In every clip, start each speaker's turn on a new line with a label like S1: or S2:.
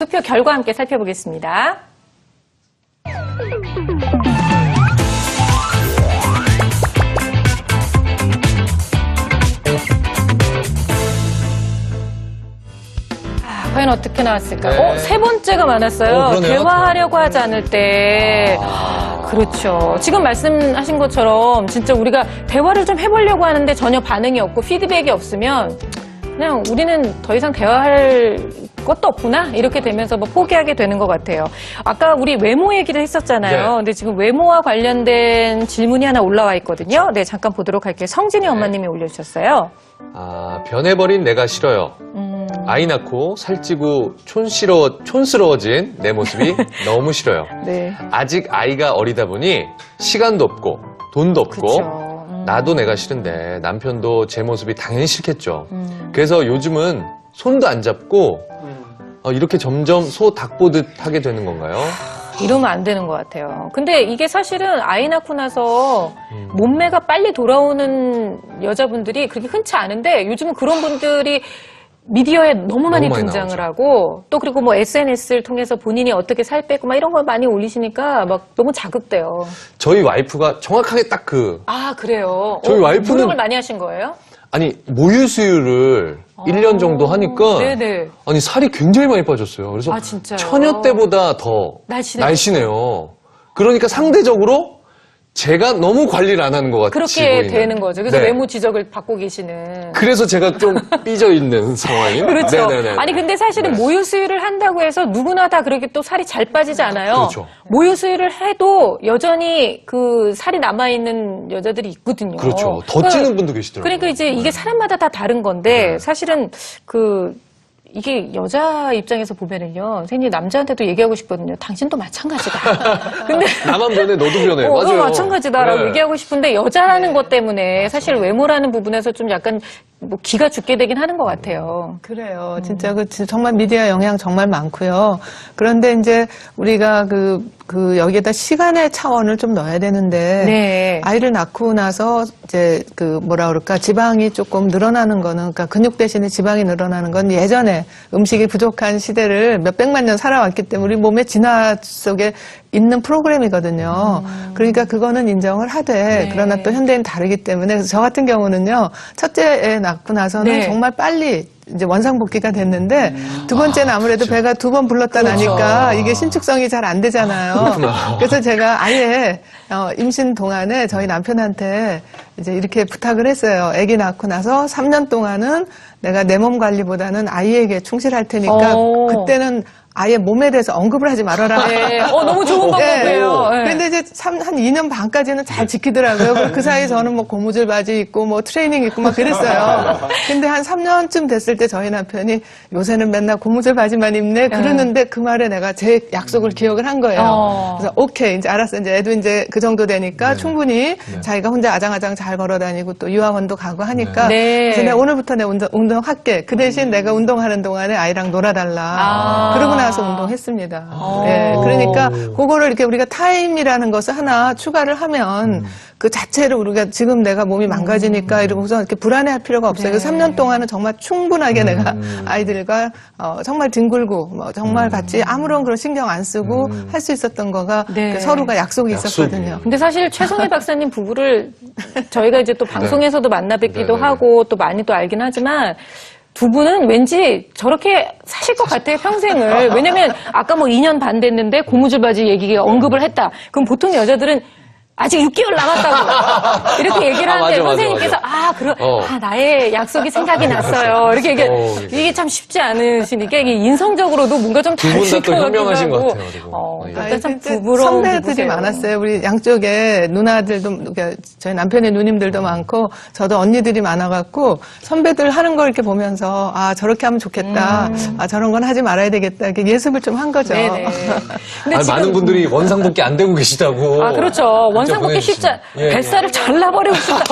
S1: 투표 결과 함께 살펴보겠습니다. 과연 어떻게 나왔을까?
S2: 네.
S1: 세 번째가 많았어요.
S2: 그러네요.
S1: 대화하려고 하지 않을 때. 그렇죠. 지금 말씀하신 것처럼 진짜 우리가 대화를 좀 해보려고 하는데 전혀 반응이 없고 피드백이 없으면 그냥 우리는 더 이상 대화할 것도 없구나 이렇게 되면서 뭐 포기하게 되는 것 같아요. 아까 우리 외모 얘기를 했었잖아요.
S2: 네.
S1: 근데 지금 외모와 관련된 질문이 하나 올라와 있거든요. 네, 잠깐 보도록 할게요. 성진이 엄마님이 올려주셨어요.
S2: 변해버린 내가 싫어요. 아이 낳고 살찌고 촌스러워진 내 모습이 너무 싫어요.
S1: 네.
S2: 아직 아이가 어리다 보니 시간도 없고 돈도 없고
S1: 그쵸.
S2: 나도 내가 싫은데 남편도 제 모습이 당연히 싫겠죠. 그래서 요즘은 손도 안 잡고 이렇게 점점 소 닭 보듯 하게 되는 건가요?
S1: 이러면 안 되는 것 같아요. 근데 이게 사실은 아이 낳고 나서 몸매가 빨리 돌아오는 여자분들이 그렇게 흔치 않은데 요즘은 그런 분들이 미디어에 너무 많이 등장을
S2: 나오죠.
S1: 하고 또 그리고 뭐 SNS를 통해서 본인이 어떻게 살 빼고 막 이런 걸 많이 올리시니까 막 너무 자극돼요.
S2: 저희 와이프가 정확하게 딱
S1: 아, 그래요?
S2: 저희 와이프는
S1: 노력을 많이 하신 거예요?
S2: 아니 모유 수유를 1년 정도 하니까
S1: 네네.
S2: 아니 살이 굉장히 많이 빠졌어요. 그래서
S1: 아, 진짜요?
S2: 처녀 때보다 더 날씬해요. 그러니까 상대적으로 제가 너무 관리를 안 하는 것 같이
S1: 그렇게
S2: 보이는.
S1: 되는 거죠. 그래서
S2: 네.
S1: 외모 지적을 받고 계시는.
S2: 그래서 제가 좀 삐져 있는 상황이.
S1: 그렇죠.
S2: 네네네.
S1: 아니 근데 사실은
S2: 네.
S1: 모유 수유를 한다고 해서 누구나 다 그렇게 또 살이 잘 빠지지 않아요.
S2: 그렇죠.
S1: 모유 수유를 해도 여전히 그 살이 남아 있는 여자들이 있거든요.
S2: 그렇죠. 더 찌는 분도 계시더라고요.
S1: 그러니까 이제 이게 사람마다 다 다른 건데
S2: 네.
S1: 사실은 이게 여자 입장에서 보면은요, 선생님 남자한테도 얘기하고 싶거든요. 당신도 마찬가지다. 근데
S2: 나만 변해, 너도 변해. 맞아요.
S1: 마찬가지다라고
S2: 네.
S1: 얘기하고 싶은데 여자라는 것 때문에 사실 외모라는 부분에서 좀 약간 뭐 기가 죽게 되긴 하는 것 같아요.
S3: 그래요. 진짜 정말 미디어 영향 정말 많고요. 그런데 이제 우리가 여기에다 시간의 차원을 좀 넣어야 되는데
S1: 네.
S3: 아이를 낳고 나서 이제 지방이 조금 늘어나는 거는 그러니까 근육 대신에 지방이 늘어나는 건 예전에 음식이 부족한 시대를 몇백만 년 살아왔기 때문에 우리 몸의 진화 속에 있는 프로그램이거든요. 그러니까 그거는 인정을 하되
S1: 네.
S3: 그러나 또 현대인 다르기 때문에 그래서 저 같은 경우는요. 첫째 애 낳고 나서는
S1: 네.
S3: 정말 빨리 이제 원상복귀가 됐는데 두 번째는 아무래도 배가 두 번 불렀다 나니까 이게 신축성이 잘 안 되잖아요.
S2: 그렇구나.
S3: 그래서 제가 아예 임신 동안에 저희 남편한테 이제 이렇게 부탁을 했어요. 아기 낳고 나서 3년 동안은 내가 내 몸 관리보다는 아이에게 충실할 테니까 그때는 아예 몸에 대해서 언급을 하지 말아라.
S1: 네. 너무 좋은 방법이에요. 네.
S3: 근데 이제 한 2년 반까지는 잘 지키더라고요. 그 사이 저는 뭐 고무줄 바지 입고 뭐 트레이닝 입고 막 그랬어요. 근데 한 3년쯤 됐을 때 저희 남편이 요새는 맨날 고무줄 바지만 입네 그러는데 그 말에 내가 제 약속을 기억을 한 거예요. 그래서 오케이 이제 알았어. 이제 애도 이제 그 정도 되니까 충분히 자기가 혼자 아장아장 잘 걸어다니고 또 유학원도 가고 하니까 그래서 내가 오늘부터 내 운동할게. 그 대신 내가 운동하는 동안에 아이랑 놀아달라. 그러고 나서 운동했습니다. 네, 그러니까 그거를 이렇게 우리가 타임이라는 것을 하나 추가를 하면 그 자체를 우리가 지금 내가 몸이 망가지니까 이러고서 이렇게 불안해할 필요가 없어요. 그래서 3년 동안은 정말 충분하게 내가 아이들과 정말 뒹굴고 뭐 정말 같이 아무런 그런 신경 안 쓰고 할 수 있었던 거가
S1: 네.
S3: 서로가 약속이 있었거든요.
S1: 근데 사실 최성희 박사님 부부를 저희가 이제 또 방송에서도 만나 뵙기도 하고 또 많이 또 알긴 하지만 두 분은 왠지 저렇게 사실 것 같아요, 평생을. 왜냐면 아까 뭐 2년 반 됐는데 고무줄 바지 얘기가 언급을 했다. 그럼 보통 여자들은 아직 6개월 남았다고 이렇게 얘기를 하는데 선생님께서 나의 약속이 생각이 났어요. 이렇게 얘기해. 이게 참 쉽지 않으시니까 이게 인성적으로도 뭔가 좀 잘
S2: 두 분 다 또 현명하신 것
S1: 하고.
S2: 같아요.
S1: 그러니까 참 부부러운
S3: 선배들이
S1: 부부세요.
S3: 많았어요. 우리 양쪽에 누나들도 그러니까 저희 남편의 누님들도 많고 저도 언니들이 많아갖고 선배들 하는 걸 이렇게 보면서 저렇게 하면 좋겠다. 저런 건 하지 말아야 되겠다. 이렇게 예습을 좀 한 거죠.
S1: 네네. 근데 지금
S2: 많은 분들이 원상복귀 안 되고 계시다고.
S1: 그렇죠. 원상복귀 쉽지 않. 뱃살을 잘라버리고 싶다.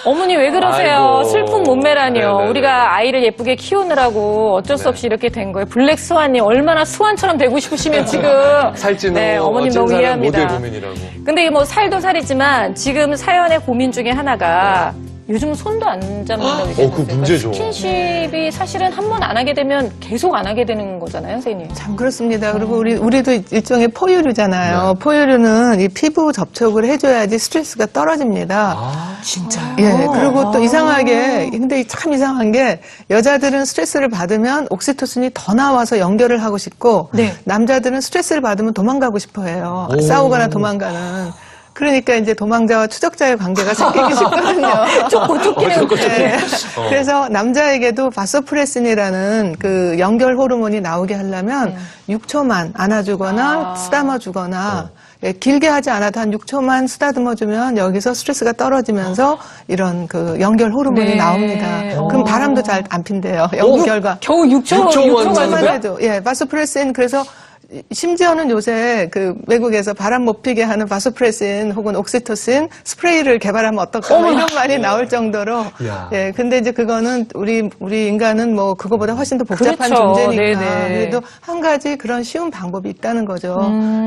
S1: 어머니 왜 그러세요?
S2: 아이고.
S1: 슬픈 몸매라니요.
S2: 네네네.
S1: 우리가 아이를 예쁘게 키우느라고 어쩔 수 없이 이렇게 된 거예요. 블랙 스완이 얼마나 스완처럼 되고 싶으시면 지금.
S2: 살찌는
S1: 네, 어머님 너무
S2: 모델
S1: 이해합니다.
S2: 고민이라고.
S1: 근데 뭐 살도 살이지만 지금 사연의 고민 중에 하나가 요즘은 손도 안 잡는다고 얘기했어요.
S2: 그 문제죠.
S1: 스킨십이 사실은 한 번 안 하게 되면 계속 안 하게 되는 거잖아요, 선생님.
S3: 참 그렇습니다. 그리고 우리도 일종의 포유류잖아요.
S2: 네.
S3: 포유류는 이 피부 접촉을 해줘야지 스트레스가 떨어집니다.
S1: 진짜요?
S3: 예, 그리고 또 이상하게, 근데 참 이상한 게, 여자들은 스트레스를 받으면 옥시토신이 더 나와서 연결을 하고 싶고,
S1: 네.
S3: 남자들은 스트레스를 받으면 도망가고 싶어 해요.
S2: 오.
S3: 싸우거나 도망가는. 그러니까 이제 도망자와 추적자의 관계가 생기기 쉽거든요.
S1: 쫓기는
S3: 네. 그래서 남자에게도 바소프레신이라는 그 연결 호르몬이 나오게 하려면 6초만 안아주거나 쓰다듬어주거나 예, 길게 하지 않아도 한 6초만 쓰다듬어주면 여기서 스트레스가 떨어지면서 이런 그 연결 호르몬이
S1: 네.
S3: 나옵니다. 그럼 바람도 잘 안 핀대요. 연결과.
S1: 겨우 6초만
S2: 하는
S3: 해도. 예, 바소프레신 그래서 심지어는 요새 그 외국에서 바람 못 피게 하는 바소프레신 혹은 옥시토신 스프레이를 개발하면 어떨까 뭐 이런 말이 나올 정도로
S2: 야.
S3: 예 근데 이제 그거는 우리 인간은 뭐 그거보다 훨씬 더 복잡한
S1: 그렇죠.
S3: 존재니까
S1: 네네.
S3: 그래도 한 가지 그런 쉬운 방법이 있다는 거죠.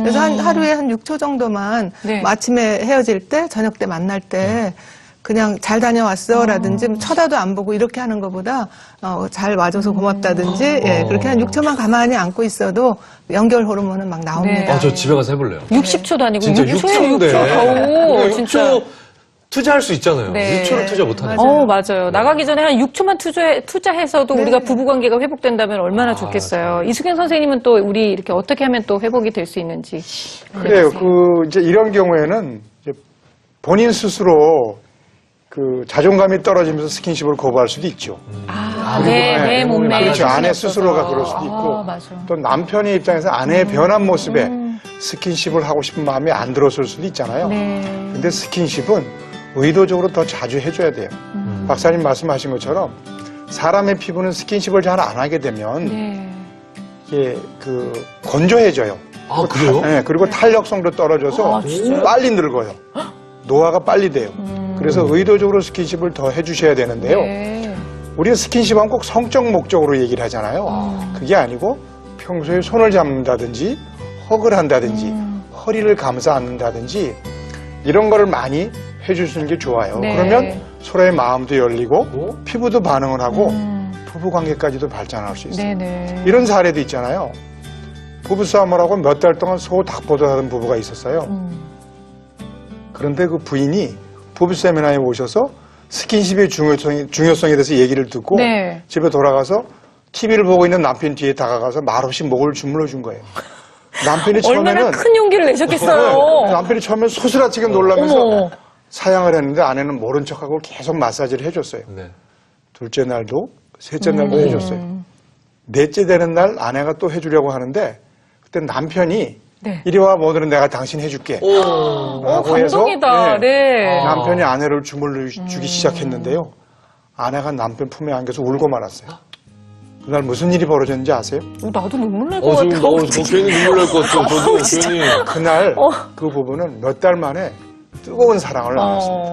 S3: 그래서 하루에 한 6초 정도만
S1: 네.
S3: 뭐 아침에 헤어질 때 저녁 때 만날 때 그냥 잘 다녀왔어라든지 쳐다도 안 보고 이렇게 하는 것보다 잘 와줘서 고맙다든지 예, 그렇게 한 6초만 가만히 안고 있어도 연결 호르몬은 막 나옵니다.
S1: 네.
S2: 저 집에 가서 해볼래요.
S1: 60초도 아니고
S2: 진짜
S1: 6초에
S2: 6초인데.
S1: 6초 겨우 진짜.
S2: 6초 투자할 수 있잖아요.
S1: 네.
S2: 6초를 투자 못하는.
S1: 맞아요. 나가기 전에 한 6초만 투자해서도
S3: 네.
S1: 우리가 부부관계가 회복된다면 얼마나 좋겠어요. 이수경 선생님은 또 우리 이렇게 어떻게 하면 또 회복이 될 수 있는지.
S4: 그래요. 이제 이런 경우에는 이제 본인 스스로 그 자존감이 떨어지면서 스킨십을 거부할 수도 있죠.
S1: 내 몸에.
S4: 그렇죠.
S1: 자신이
S4: 아내
S1: 없어서.
S4: 스스로가 그럴 수도 있고
S1: 맞아.
S4: 또 남편의 입장에서 아내의 변한 모습에 스킨십을 하고 싶은 마음이 안 들었을 수도 있잖아요.
S1: 네.
S4: 근데 스킨십은 의도적으로 더 자주 해줘야 돼요. 박사님 말씀하신 것처럼 사람의 피부는 스킨십을 잘 안 하게 되면
S1: 네.
S4: 이게 그 건조해져요.
S2: 그래요?
S4: 네, 그리고 탄력성도 떨어져서
S1: 진짜요?
S4: 빨리 늙어요. 노화가 빨리 돼요. 그래서 의도적으로 스킨십을 더 해주셔야 되는데요.
S1: 네.
S4: 우리가 스킨십하면 꼭 성적 목적으로 얘기를 하잖아요. 그게 아니고 평소에 손을 잡는다든지 허그를 한다든지 허리를 감싸 안는다든지 이런 거를 많이 해주시는 게 좋아요.
S1: 네.
S4: 그러면 서로의 마음도 열리고 피부도 반응을 하고 부부관계까지도 발전할 수 있어요.
S1: 네네.
S4: 이런 사례도 있잖아요. 부부싸움을 하고 몇 달 동안 소 닭보듯 하던 부부가 있었어요. 그런데 그 부인이 부부 세미나에 오셔서 스킨십의 중요성에 대해서 얘기를 듣고
S1: 네.
S4: 집에 돌아가서 TV를 보고 있는 남편 뒤에 다가가서 말없이 목을 주물러 준 거예요. 남편이
S1: 얼마나
S4: 처음에는
S1: 큰 용기를 내셨겠어요.
S4: 남편이 처음에 소스라치게 놀라면서
S1: 어머.
S4: 사양을 했는데 아내는 모른 척하고 계속 마사지를 해줬어요.
S2: 네.
S4: 둘째 날도 셋째 날도 해줬어요. 넷째 되는 날 아내가 또 해주려고 하는데 그때 남편이
S1: 네.
S4: 이리 와 오늘은 내가 당신 해줄게. 라고 해서
S1: 감동이다. 네.
S4: 남편이 아내를 주물러 주기 시작했는데요. 아내가 남편 품에 안겨서 울고 말았어요. 그날 무슨 일이 벌어졌는지 아세요?
S1: 나도 눈물 날 것 같아.
S2: 괜히 눈물 날 것 같아요. 저도 괜히.
S4: 그날 그 부부는 몇 달 만에 뜨거운 사랑을 나눴습니다.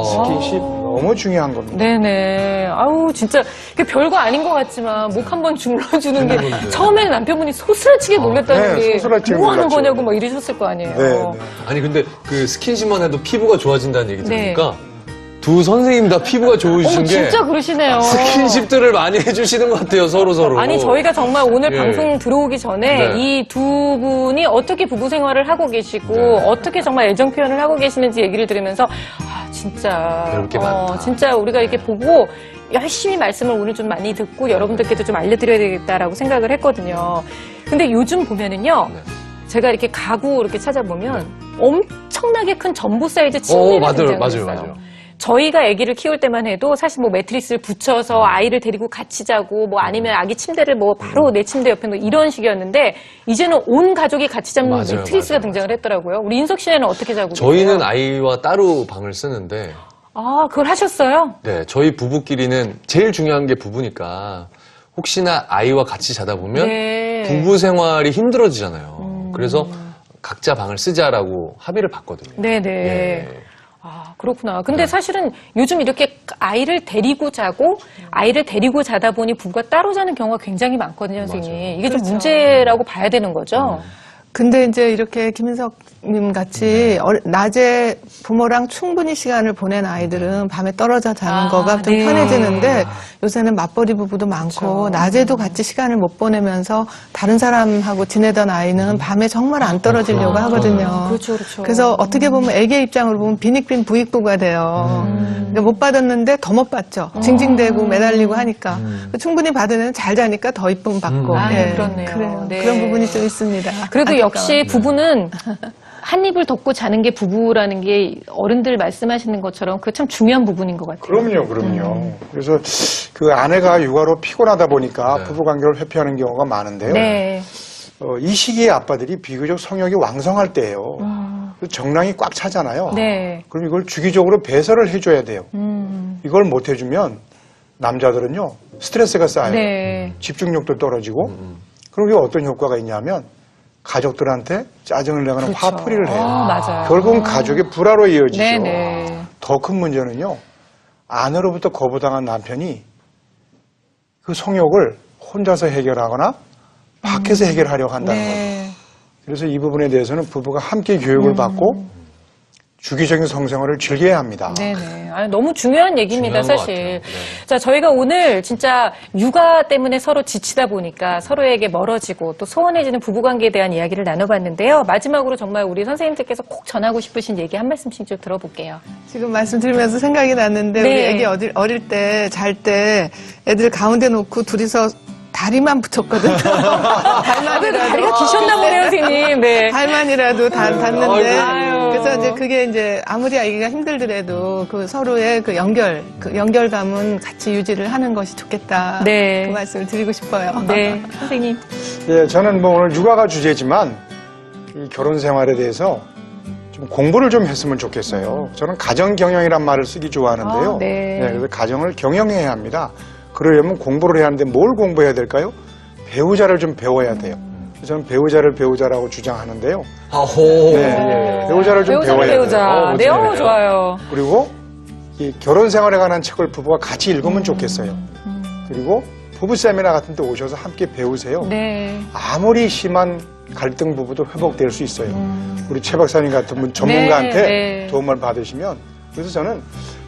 S4: 스킨십 너무 중요한 겁니다.
S1: 네네. 아우, 진짜, 그게 별거 아닌 것 같지만, 목 한 번 주물러주는 게, 처음에는 남편분이 소스라치게 놀랬다는
S4: 네,
S1: 게,
S4: 소스라치게
S1: 뭐 하는
S4: 놀랐죠.
S1: 거냐고 막 이러셨을 거 아니에요.
S4: 네, 네.
S2: 아니 근데 그 스킨십만 해도 피부가 좋아진다는 얘기
S1: 네.
S2: 들으니까 두 선생님 다 피부가 좋으신 게
S1: 진짜 그러시네요.
S2: 스킨십들을 많이 해주시는 것 같아요. 서로.
S1: 아니, 저희가 정말 오늘
S2: 예.
S1: 방송 들어오기 전에
S2: 네.
S1: 이 두 분이 어떻게 부부 생활을 하고 계시고,
S2: 네.
S1: 어떻게 정말 애정 표현을 하고 계시는지 얘기를 들으면서, 진짜.
S2: 배울 게 많다.
S1: 진짜 우리가 이렇게 보고, 열심히 말씀을 오늘 좀 많이 듣고, 여러분들께도 좀 알려드려야 되겠다라고 생각을 했거든요. 근데 요즘 보면은요,
S2: 네.
S1: 제가 이렇게 가구 이렇게 찾아보면, 엄청나게 큰 전부 사이즈 침대가 등장했어요.
S2: 맞아요.
S1: 저희가 아기를 키울 때만 해도 사실 뭐 매트리스를 붙여서 아이를 데리고 같이 자고 뭐 아니면 아기 침대를 뭐 바로 내 침대 옆에 놓고 이런 식이었는데 이제는 온 가족이 같이 잡는
S2: 맞아요,
S1: 매트리스가
S2: 맞아요.
S1: 등장을 했더라고요. 우리 인석 씨는 어떻게 자고
S2: 저희는
S1: 계세요?
S2: 아이와 따로 방을 쓰는데
S1: 그걸 하셨어요?
S2: 네, 저희 부부끼리는 제일 중요한 게 부부니까 혹시나 아이와 같이 자다 보면
S1: 네.
S2: 부부 생활이 힘들어지잖아요. 그래서 각자 방을 쓰자라고 합의를 봤거든요.
S1: 네네.
S2: 예.
S1: 그렇구나. 근데 사실은 요즘 이렇게 아이를 데리고 자고 아이를 데리고 자다 보니 부부가 따로 자는 경우가 굉장히 많거든요, 선생님.
S2: 맞아요.
S1: 이게 좀
S3: 그렇죠.
S1: 문제라고 봐야 되는 거죠?
S3: 근데 이제 이렇게 김인석님 같이 낮에 부모랑 충분히 시간을 보낸 아이들은 밤에 떨어져 자는 거가 좀
S1: 네.
S3: 편해지는데 요새는 맞벌이 부부도 많고 낮에도 같이 시간을 못 보내면서 다른 사람하고 지내던 아이는 밤에 정말 안 떨어지려고 하거든요.
S1: 그렇죠, 그렇죠.
S3: 그래서 어떻게 보면 애기 입장으로 보면 빈익빈 부익부가 돼요. 그러니까 못 받았는데 더 못 받죠. 징징대고 매달리고 하니까. 충분히 받으면 잘 자니까 더 이쁨 받고.
S1: 그렇네요.
S3: 그래요.
S1: 네.
S3: 그런 부분이 좀 있습니다.
S1: 그래도
S3: 안타까워요.
S1: 역시 부부는 한 입을 덮고 자는 게 부부라는 게 어른들 말씀하시는 것처럼 그 참 중요한 부분인 것 같아요.
S4: 그럼요. 그래서 그 아내가 육아로 피곤하다 보니까 부부 관계를 회피하는 경우가 많은데요.
S1: 네.
S4: 이 시기에 아빠들이 비교적 성욕이 왕성할 때예요. 그래서 정량이 꽉 차잖아요.
S1: 네.
S4: 그럼 이걸 주기적으로 배설을 해줘야 돼요. 이걸 못 해주면 남자들은요 스트레스가 쌓여요.
S1: 네.
S4: 집중력도 떨어지고 그럼 이게 어떤 효과가 있냐면 가족들한테 짜증을 내거나 화풀이를 해요.
S1: 맞아요.
S4: 결국은 가족의 불화로 이어지죠.
S1: 네네.
S4: 더 큰 문제는요. 아내로부터 거부당한 남편이 그 성욕을 혼자서 해결하거나 밖에서 해결하려고 한다는 거죠. 그래서 이 부분에 대해서는 부부가 함께 교육을 받고 주기적인 성생활을 즐겨야 합니다.
S1: 네네. 아니, 너무 중요한 얘기입니다,
S2: 중요한 것
S1: 사실.
S2: 같아요. 네.
S1: 자, 저희가 오늘 진짜 육아 때문에 서로 지치다 보니까 서로에게 멀어지고 또 소원해지는 부부관계에 대한 이야기를 나눠봤는데요. 마지막으로 정말 우리 선생님들께서 꼭 전하고 싶으신 얘기 한 말씀씩 좀 들어볼게요.
S3: 지금 말씀드리면서 생각이 났는데 우리
S1: 네.
S3: 애기 어릴 때 잘 때 애들 가운데 놓고 둘이서 다리만 붙였거든.
S1: 다리가 기셨나 보네요, 선생님. 네.
S3: 발만이라도 닿는데.
S1: 아이고.
S3: 그래서 이제 그게 이제 아무리 아기가 힘들더라도 그 서로의 그 연결감은 같이 유지를 하는 것이 좋겠다.
S1: 네.
S3: 그 말씀을 드리고 싶어요.
S1: 네, 선생님.
S4: 예, 저는 뭐 오늘 육아가 주제지만 이 결혼 생활에 대해서 좀 공부를 좀 했으면 좋겠어요. 저는 가정 경영이란 말을 쓰기 좋아하는데요.
S1: 네.
S4: 그래서 가정을 경영해야 합니다. 그러려면 공부를 해야 하는데 뭘 공부해야 될까요? 배우자를 좀 배워야 돼요. 저는 배우자를 배우자라고 주장하는데요.
S2: 아호.
S4: 네, 배우자를 좀
S1: 배우자를
S4: 배워야
S1: 배우자.
S4: 돼요.
S1: 네, 좋아요.
S4: 그리고 이 결혼 생활에 관한 책을 부부가 같이 읽으면 좋겠어요. 그리고 부부 세미나 같은 데 오셔서 함께 배우세요.
S1: 네.
S4: 아무리 심한 갈등 부부도 회복될 수 있어요. 우리 최 박사님 같은 분 전문가한테
S1: 네.
S4: 도움을 받으시면. 그래서 저는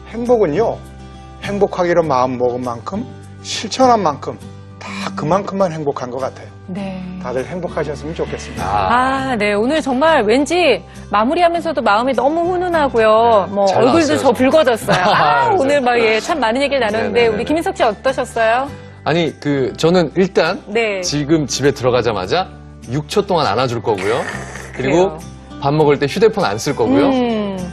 S4: 행복은요, 행복하기로 마음 먹은 만큼 실천한 만큼 다 그만큼만 행복한 것 같아요.
S1: 네.
S4: 다들 행복하셨으면 좋겠습니다.
S1: 아, 네. 오늘 정말 왠지 마무리하면서도 마음이 너무 훈훈하고요. 뭐
S2: 잘
S1: 얼굴도
S2: 나왔어요,
S1: 저 붉어졌어요. 아,
S2: 맞아요.
S1: 오늘 막 예, 참 많은 얘기를 나눴는데
S2: 네네네네.
S1: 우리 김인석 씨 어떠셨어요?
S2: 아니, 저는 일단
S1: 네.
S2: 지금 집에 들어가자마자 6초 동안 안아줄 거고요. 그리고
S1: 그래요.
S2: 밥 먹을 때 휴대폰 안 쓸 거고요.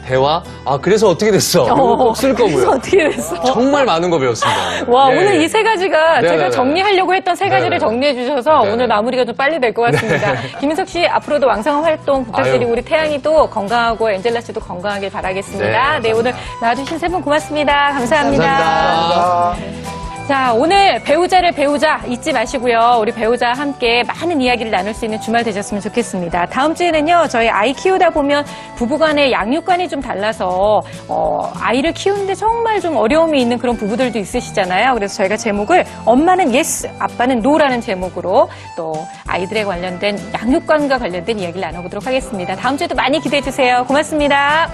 S2: 대화, 그래서 어떻게 됐어? 이거 꼭 쓸
S1: 그래서
S2: 거고요.
S1: 어떻게 됐어?
S2: 정말 많은 거 배웠습니다.
S1: 와,
S2: 예.
S1: 오늘 이 세 가지가 제가
S2: 네네네.
S1: 정리하려고 했던 세 가지를
S2: 네네.
S1: 정리해 주셔서
S2: 네네.
S1: 오늘 마무리가 좀 빨리 될 것 같습니다. 김인석 씨, 앞으로도 왕성한 활동 부탁드리고
S2: 아유.
S1: 우리 태양이도 건강하고 엔젤라 씨도 건강하길 바라겠습니다.
S2: 네,
S1: 네, 오늘 나와주신 세 분 고맙습니다. 감사합니다.
S2: 감사합니다.
S1: 자, 오늘 배우자를 배우자 잊지 마시고요. 우리 배우자와 함께 많은 이야기를 나눌 수 있는 주말 되셨으면 좋겠습니다. 다음 주에는요, 저희 아이 키우다 보면 부부간의 양육관이 좀 달라서, 아이를 키우는데 정말 좀 어려움이 있는 그런 부부들도 있으시잖아요. 그래서 저희가 제목을 엄마는 예스, 아빠는 노라는 제목으로 또 아이들에 관련된 양육관과 관련된 이야기를 나눠보도록 하겠습니다. 다음 주에도 많이 기대해 주세요. 고맙습니다.